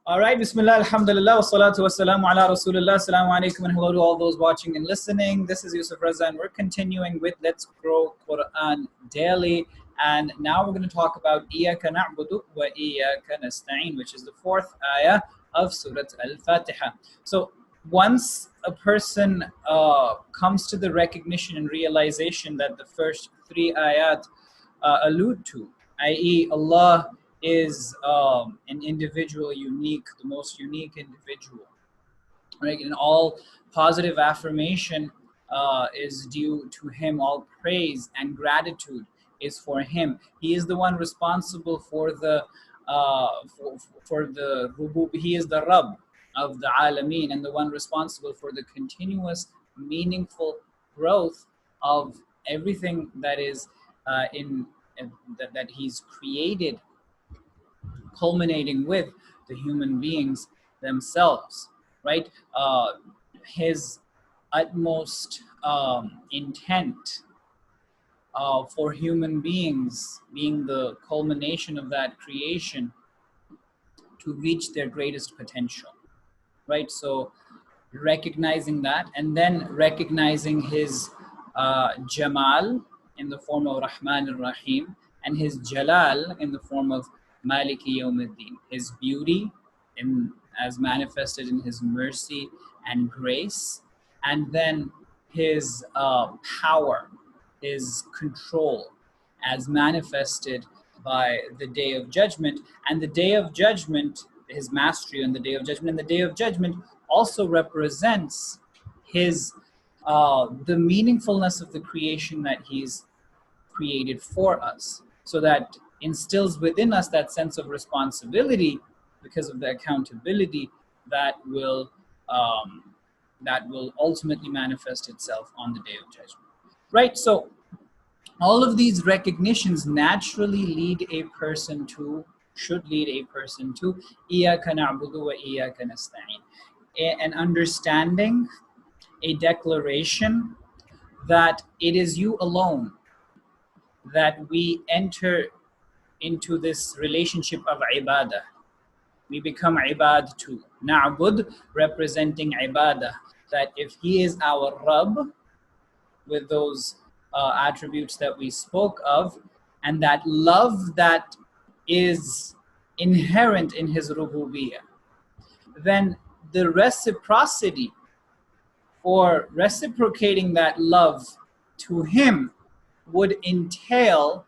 All right, Bismillah, Alhamdulillah, wa salatu wa salamu ala Rasulullah, Assalamu alaikum, and hello to all those watching and listening. This is Yousuf, Raza, and we're continuing with Let's Grow Qur'an Daily. And now we're going to talk about Iyyaka na'budu wa Iyyaka nasta'in, which is the fourth ayah of Surah al-Fatiha. So once a person comes to the recognition and realization that the first three ayat allude to, i.e. Allah is an individual, unique, the most unique individual, right? And all positive affirmation is due to Him. All praise and gratitude is for Him. He is the one responsible for the rubub. He is the Rabb of the Alameen and the one responsible for the continuous, meaningful growth of everything that is that He's created, culminating with the human beings themselves, right? His utmost intent for human beings being the culmination of that creation to reach their greatest potential, right? So recognizing that, and then recognizing His Jamal in the form of Rahman ar-Rahim, and His Jalal in the form of Maliki Yawmiddin, His beauty as manifested in His mercy and grace, and then His power, His control as manifested by the Day of Judgment. And the Day of Judgment, His mastery on the Day of Judgment, and the Day of Judgment also represents His the meaningfulness of the creation that He's created for us, so that instills within us that sense of responsibility because of the accountability that will ultimately manifest itself on the Day of Judgment, right? So all of these recognitions naturally should lead a person to Iyyaka na'budu wa Iyyaka nasta'in, an understanding, a declaration that it is You alone that we enter into this relationship of ibadah. We become ibad too. Na'bud representing ibadah, that if He is our Rabb with those attributes that we spoke of, and that love that is inherent in His rububiyyah, then the reciprocity or reciprocating that love to Him would entail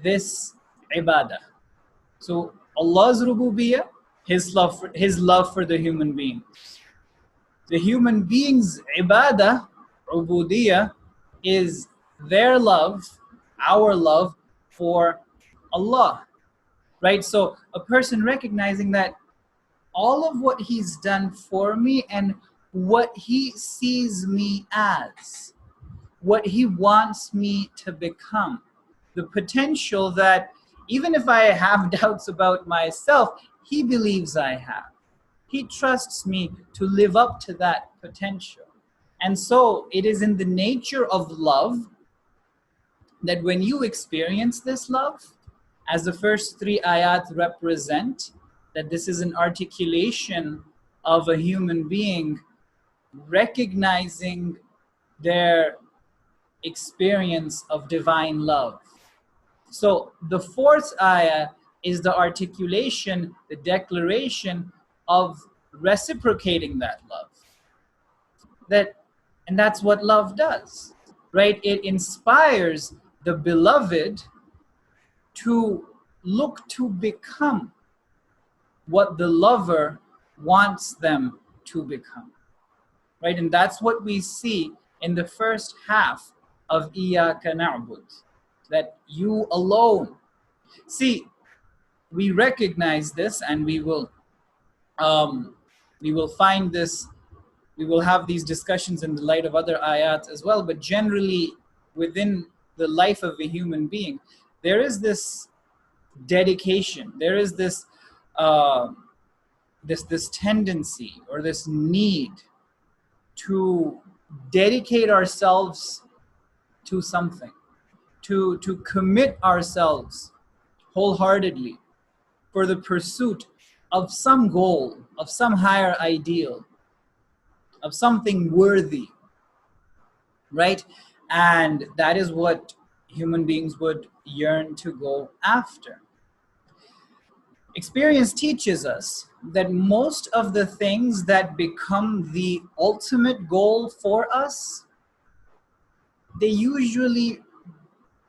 this ibadah. So Allah's rububiyyah, His love for the human being. The human being's ibadah, ubudiyyah, is their love, our love for Allah, right? So a person recognizing that all of what He's done for me and what He sees me as, what He wants me to become, the potential that even if I have doubts about myself, He believes I have. He trusts me to live up to that potential. And so it is in the nature of love that when you experience this love, as the first three ayat represent, that this is an articulation of a human being recognizing their experience of divine love. So the fourth ayah is the articulation, the declaration of reciprocating that love. And that's what love does, right? It inspires the beloved to look to become what the lover wants them to become, right? And that's what we see in the first half of Iyyaka na'bud, that You alone. See, we recognize this, and we will find this, we will have these discussions in the light of other ayat as well, but generally within the life of a human being, there is this dedication, there is this this tendency or this need to dedicate ourselves to something, to commit ourselves wholeheartedly for the pursuit of some goal, of some higher ideal, of something worthy, right? And that is what human beings would yearn to go after. Experience teaches us that most of the things that become the ultimate goal for us, they usually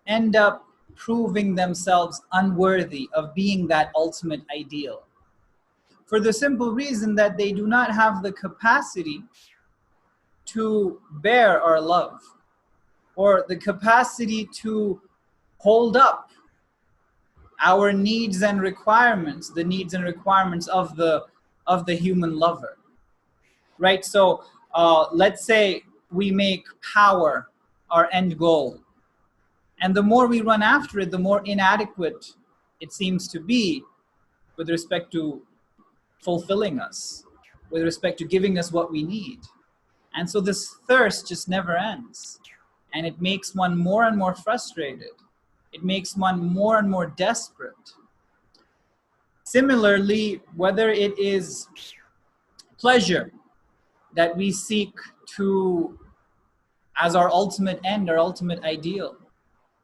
end up proving themselves unworthy of being that ultimate ideal. For the simple reason that they do not have the capacity to bear our love, or the capacity to hold up our needs and requirements, the needs and requirements of the human lover, right? So let's say we make power our end goal, and the more we run after it, the more inadequate it seems to be with respect to fulfilling us, with respect to giving us what we need. And so this thirst just never ends, and it makes one more and more frustrated. It makes one more and more desperate. Similarly, whether it is pleasure that we seek to as our ultimate end, our ultimate ideal,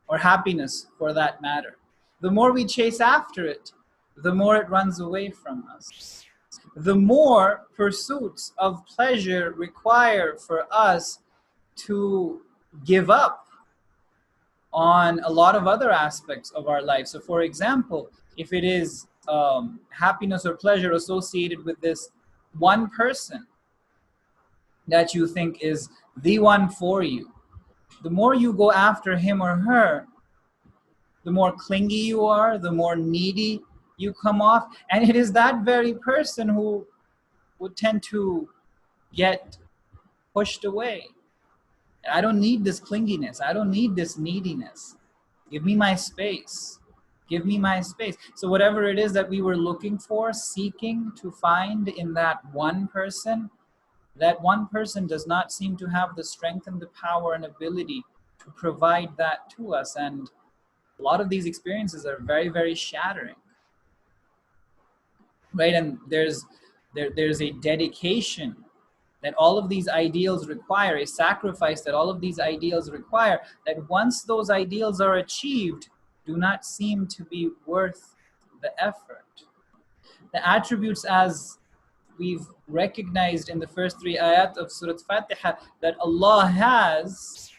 or happiness for that matter, the more we chase after it, the more it runs away from us. The more pursuits of pleasure require for us to give up on a lot of other aspects of our life. So for example, if it is happiness or pleasure associated with this one person that you think is the one for you, the more you go after him or her, the more clingy you are, the more needy you come off. And it is that very person who would tend to get pushed away. I don't need this clinginess. I don't need this neediness. Give me my space. Give me my space. So whatever it is that we were looking for, seeking to find in that one person does not seem to have the strength and the power and ability to provide that to us. And a lot of these experiences are very, very shattering, right? And there's a dedication that all of these ideals require, a sacrifice that all of these ideals require, that once those ideals are achieved, do not seem to be worth the effort. The attributes, as we've recognized in the first 3 ayat of Surah Fatiha, that Allah has,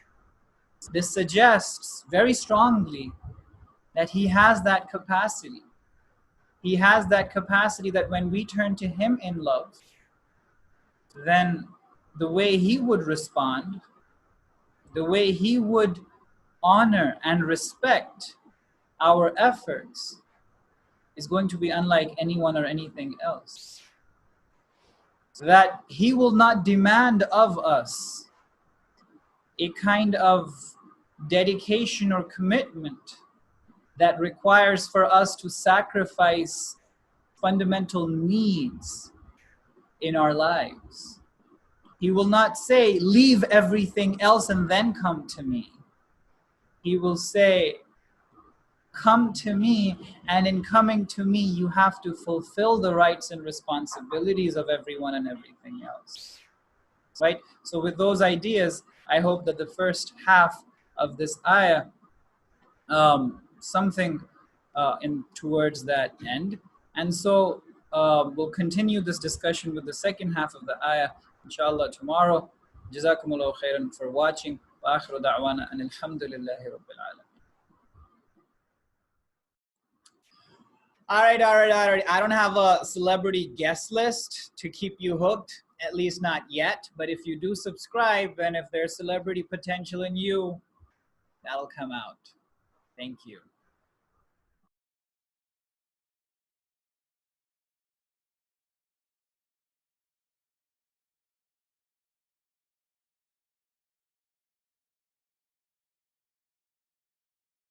this suggests very strongly that He has that capacity. He has that capacity that when we turn to Him in love, then the way He would respond, the way He would honor and respect our efforts is going to be unlike anyone or anything else. That He will not demand of us a kind of dedication or commitment that requires for us to sacrifice fundamental needs in our lives. He will not say, leave everything else and then come to me. He will say, come to me, and in coming to me, you have to fulfill the rights and responsibilities of everyone and everything else. Right? So with those ideas, I hope that the first half of this ayah, something in towards that end. And so we'll continue this discussion with the second half of the ayah, inshallah, tomorrow. Jazakumullahu khairan for watching. Wa akhiru da'wana and alhamdulillahi rabbil alamin. All right. I don't have a celebrity guest list to keep you hooked, at least not yet. But if you do subscribe, and if there's celebrity potential in you, that'll come out. Thank you.